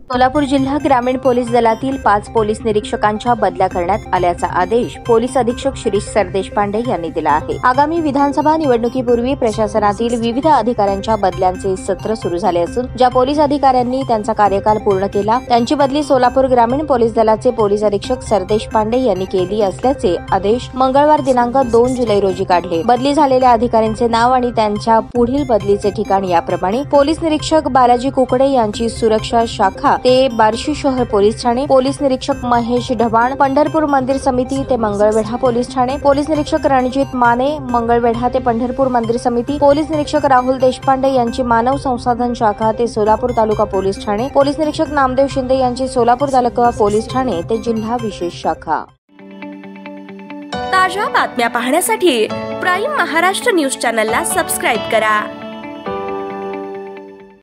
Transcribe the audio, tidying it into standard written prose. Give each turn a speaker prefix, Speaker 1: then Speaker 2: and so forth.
Speaker 1: सोलापूर जिल्हा ग्रामीण पोलीस दलातील 5 पोलीस निरीक्षकांच्या बदल्या करण्यात आल्याचा आदेश पोलीस अधीक्षक शिरीष सरदेशपांडे यांनी दिला आहे। आगामी विधानसभा निवडणुकीपूर्वी प्रशासनातील विविध अधिकाऱ्यांच्या बदल्यांचे सत्र सुरू झाले असून ज्या पोलीस अधिकाऱ्यांनी त्यांचा कार्यकाल पूर्ण केला त्यांची बदली सोलापूर ग्रामीण पोलीस दलाचे पोलीस अधीक्षक सरदेशपांडे यांनी केली असल्याचे आदेश मंगळवार दिनांक 2 जुलै रोजी काढले। बदली झालेल्या अधिकाऱ्यांचे नाव आणि त्यांच्या पुढील बदलीचे ठिकाण याप्रमाणे: पोलीस निरीक्षक बालाजी कुकडे यांची सुरक्षा शाखा ते बार्शी शहर पोलीस ठाणे, पोलीस निरीक्षक महेश ढवाण पंढरपूर मंदिर समिती ते मंगळवेढा पोलीस ठाणे, पोलीस निरीक्षक रणजित माने मंगळवेढा ते पंढरपूर मंदिर समिती, पोलीस निरीक्षक राहुल देशपांडे यांची मानव संसाधन शाखा ते सोलापूर तालुका पोलीस ठाणे, पोलीस निरीक्षक नामदेव शिंदे यांची सोलापूर तालुका पोलीस ठाणे ते जिल्हा विशेष शाखा।
Speaker 2: ताज्या बातम्या पाहण्यासाठी प्राईम महाराष्ट्र न्यूज चॅनलला सबस्क्राईब करा।